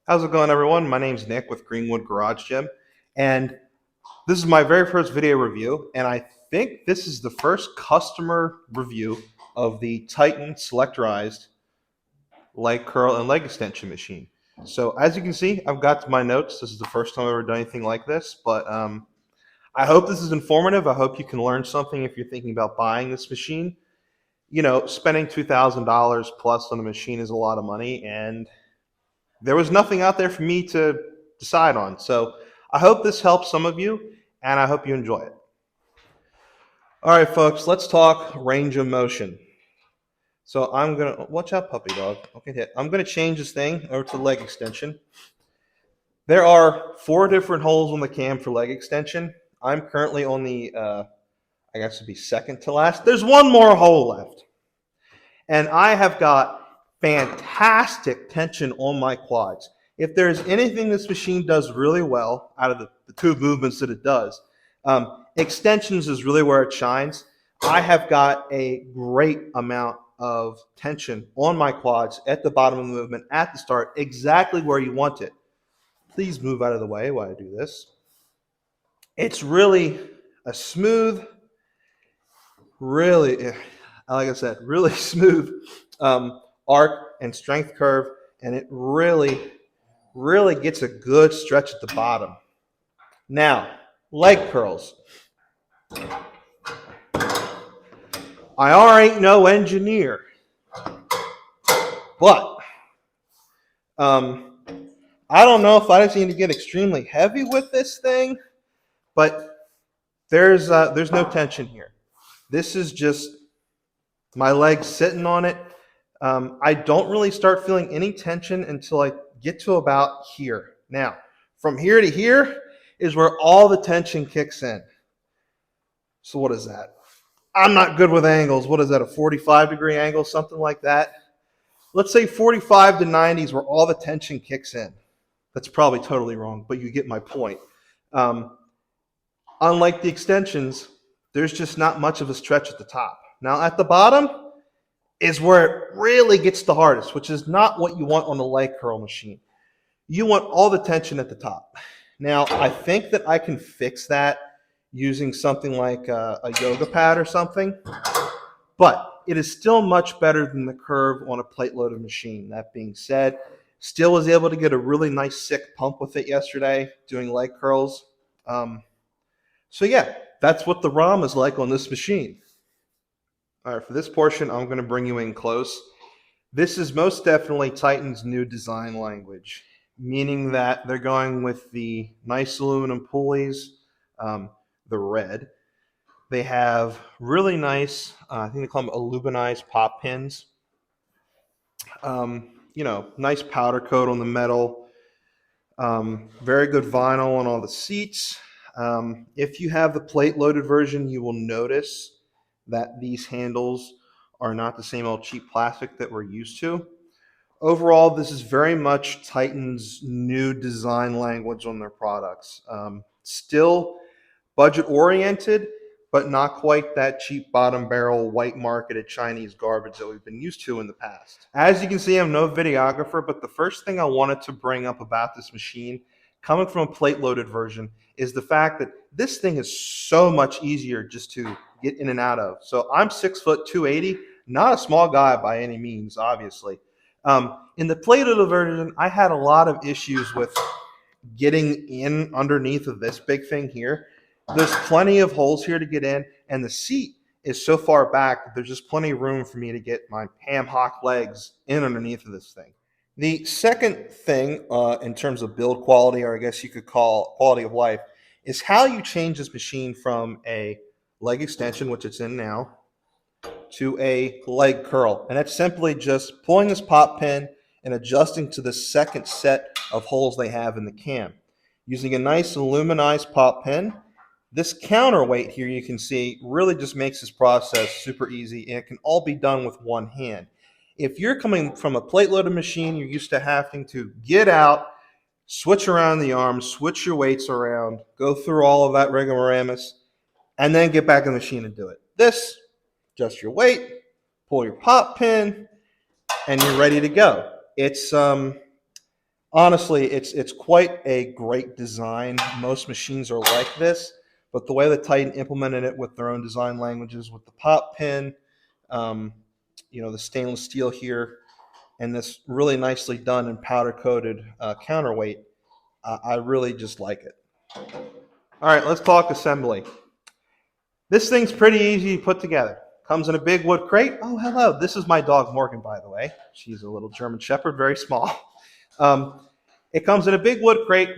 How's it going, everyone? My name's Nick with Greenwood Garage Gym, and this is my very first video review, and I think this is the first customer review of the Titan Selectorized leg curl and leg extension machine. So as you can see, I've got my notes. This is the first time I've ever done anything like this, but I hope this is informative. I hope you can learn something if you're thinking about buying this machine. You know, spending $2,000 plus on a machine is a lot of money, and there was nothing out there for me to decide on. So I hope this helps some of you, and I hope you enjoy it. All right, folks, let's talk range of motion. So I'm gonna watch out, puppy dog. Okay, hit. I'm gonna change this thing over to leg extension. There are 4 different holes on the cam for leg extension. I'm currently on the, I guess it'd be second to last. There's one more hole left, and I have got fantastic tension on my quads. If there's anything this machine does really well out of the two movements that it does, extensions is really where it shines. I have got a great amount of tension on my quads at the bottom of the movement at the start, exactly where you want it. Please move out of the way while I do this. It's really a smooth, really, like I said, really smooth arc and strength curve, and it really gets a good stretch at the bottom. Now, leg curls. I ain't no engineer, but I don't know if I just need to get extremely heavy with this thing, but there's no tension here. This is just my legs sitting on it. I don't really start feeling any tension until I get to about here. Now, from here to here is where all the tension kicks in. So what is that? I'm not good with angles. What is that, a 45-degree angle, something like that? Let's say 45 to 90 is where all the tension kicks in. That's probably totally wrong, but you get my point. Unlike the extensions, there's just not much of a stretch at the top. Now at the bottom is where it really gets the hardest, which is not what you want on a leg curl machine. You want all the tension at the top. Now, I think that I can fix that using something like a yoga pad or something, but it is still much better than the curve on a plate-loaded machine. That being said, still was able to get a really nice sick pump with it yesterday doing leg curls. So yeah, that's what the ROM is like on this machine. All right, for this portion, I'm going to bring you in close. This is most definitely Titan's new design language, meaning that they're going with the nice aluminum pulleys, the red. They have really nice, I think they call them aluminized pop pins. Nice powder coat on the metal. Very good vinyl on all the seats. If you have the plate-loaded version, you will notice that these handles are not the same old cheap plastic that we're used to. Overall, this is very much Titan's new design language on their products. Still budget-oriented, but not quite that cheap bottom barrel white marketed Chinese garbage that we've been used to in the past. As you can see, I'm no videographer, but the first thing I wanted to bring up about this machine, coming from a plate-loaded version, is the fact that this thing is so much easier just to get in and out of. So I'm 6 foot 280, not a small guy by any means, obviously. In the plate-loaded version, I had a lot of issues with getting in underneath of this big thing here. There's plenty of holes here to get in, and the seat is so far back that there's just plenty of room for me to get my ham hock legs in underneath of this thing. The second thing in terms of build quality, or I guess you could call quality of life, is how you change this machine from a leg extension, which it's in now, to a leg curl. And that's simply just pulling this pop pin and adjusting to the second set of holes they have in the cam. Using a nice aluminized pop pin, this counterweight here you can see really just makes this process super easy, and it can all be done with one hand. If you're coming from a plate-loaded machine, you're used to having to get out, switch around the arms, switch your weights around, go through all of that rigmaroles, and then get back in the machine and do it. This, adjust your weight, pull your pop pin, and you're ready to go. It's Honestly, it's quite a great design. Most machines are like this, but the way that Titan implemented it with their own design languages, with the pop pin, um, the stainless steel here, and this really nicely done and powder coated counterweight, I really just like it. All right, let's talk assembly. This thing's pretty easy to put together. Comes in a big wood crate. Oh, hello. This is my dog Morgan, by the way. She's a little German Shepherd, very small. It comes in a big wood crate.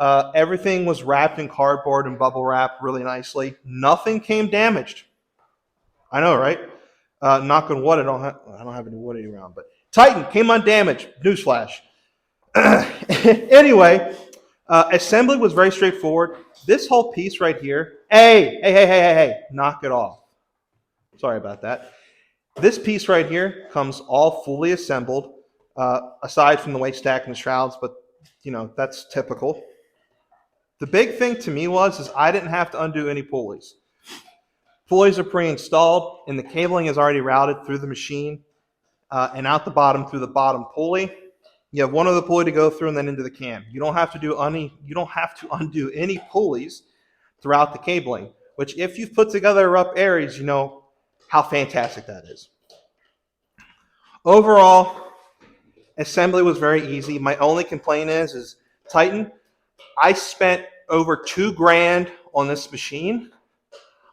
Everything was wrapped in cardboard and bubble wrap really nicely. Nothing came damaged. I know, right? Knock on wood. I don't have any wood around, but Titan came undamaged. Newsflash. Anyway, assembly was very straightforward. This whole piece right here. Hey! Knock it off. Sorry about that. This piece right here comes all fully assembled, aside from the weight stack and the shrouds, but that's typical. The big thing to me is I didn't have to undo any pulleys. Pulleys are pre-installed, and the cabling is already routed through the machine and out the bottom through the bottom pulley. You have one other pulley to go through, and then into the cam. You don't have to undo any pulleys throughout the cabling. Which, if you've put together a rough Aries, you know how fantastic that is. Overall, assembly was very easy. My only complaint is Titan. I spent over $2,000 on this machine.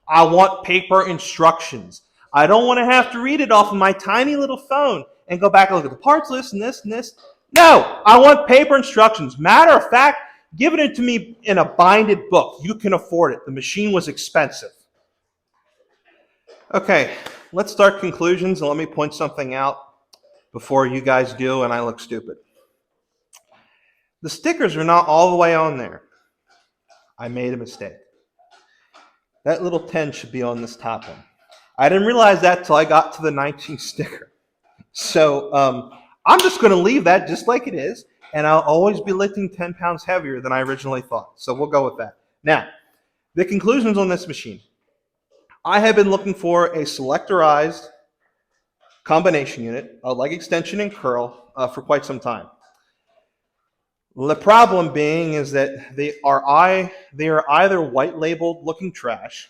I want paper instructions. I don't want to have to read it off of my tiny little phone and go back and look at the parts list and this and this. No, I want paper instructions. Matter of fact, give it to me in a binded book. You can afford it. The machine was expensive. Okay, let's start conclusions, and let me point something out before you guys do and I look stupid. The stickers are not all the way on there. I made a mistake. That little 10 should be on this top one. I didn't realize that till I got to the 19 sticker. So I'm just going to leave that just like it is, and I'll always be lifting 10 pounds heavier than I originally thought. So we'll go with that. Now, the conclusions on this machine. I have been looking for a selectorized combination unit, a leg extension and curl, for quite some time. The problem being is that they are either white labeled looking trash.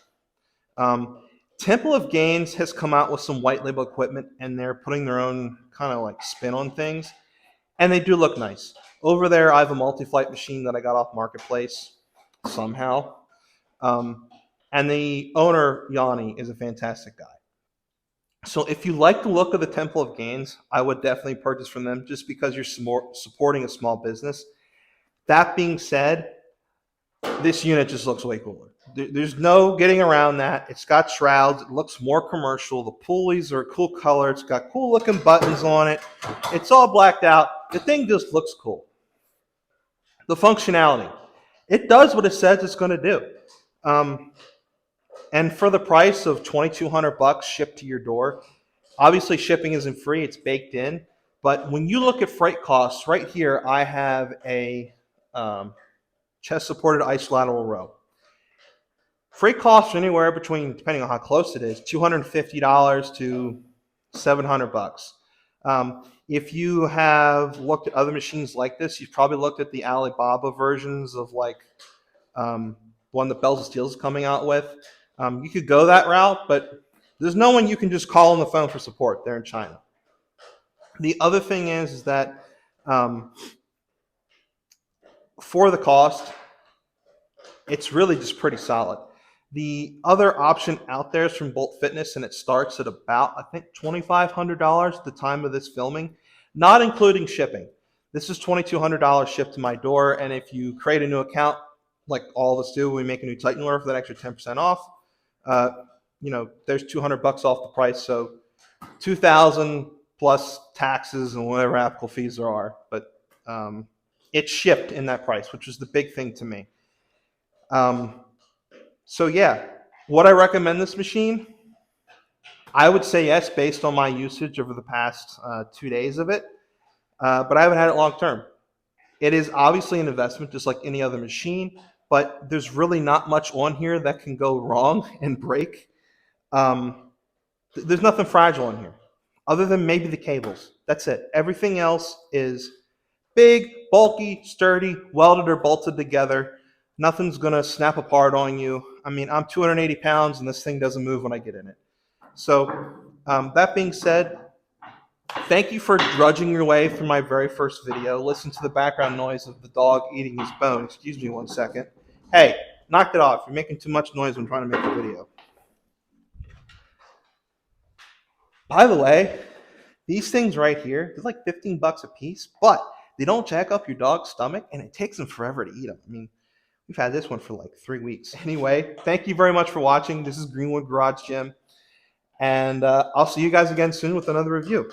Temple of Gains has come out with some white label equipment, and they're putting their own kind of like spin on things, and they do look nice. Over there, I have a multi-flight machine that I got off Marketplace somehow, and the owner, Yanni, is a fantastic guy. So if you like the look of the Temple of Gains, I would definitely purchase from them just because you're supporting a small business. That being said, this unit just looks way cooler. There's no getting around that. It's got shrouds. It looks more commercial. The pulleys are a cool color. It's got cool looking buttons on it. It's all blacked out. The thing just looks cool. The functionality. It does what it says it's going to do. And for the price of $2,200 shipped to your door, obviously shipping isn't free. It's baked in. But when you look at freight costs, right here, I have a chest-supported isolateral row. Freight costs are anywhere between, depending on how close it is, $250 to $700. If you have looked at other machines like this, you've probably looked at the Alibaba versions of like one that Bells and Steels is coming out with. You could go that route, but there's no one you can just call on the phone for support. They're in China. The other thing is that for the cost, it's really just pretty solid. The other option out there is from Bolt Fitness, and it starts at about, I think, $2,500 at the time of this filming, not including shipping. This is $2,200 shipped to my door, and if you create a new account, like all of us do, we make a new Titan order for that extra 10% off. There's $200 off the price, so $2,000 plus taxes and whatever applicable fees there are. But it's shipped in that price, which was the big thing to me. So yeah, would I recommend this machine? I would say yes, based on my usage over the past 2 days of it, but I haven't had it long term. It is obviously an investment, just like any other machine, but there's really not much on here that can go wrong and break. There's nothing fragile in here, other than maybe the cables. That's it. Everything else is Big, bulky, sturdy, welded or bolted together. Nothing's going to snap apart on you. I mean, I'm 280 pounds and this thing doesn't move when I get in it. So, that being said, thank you for drudging your way through my very first video. Listen to the background noise of the dog eating his bone. Excuse me 1 second. Hey, knock it off. You're making too much noise when trying to make a video. By the way, these things right here, they're like 15 bucks a piece, but they don't jack up your dog's stomach and it takes them forever to eat them. I mean, we've had this one for like 3 weeks. Anyway, thank you very much for watching. This is Greenwood Garage Gym, and I'll see you guys again soon with another review.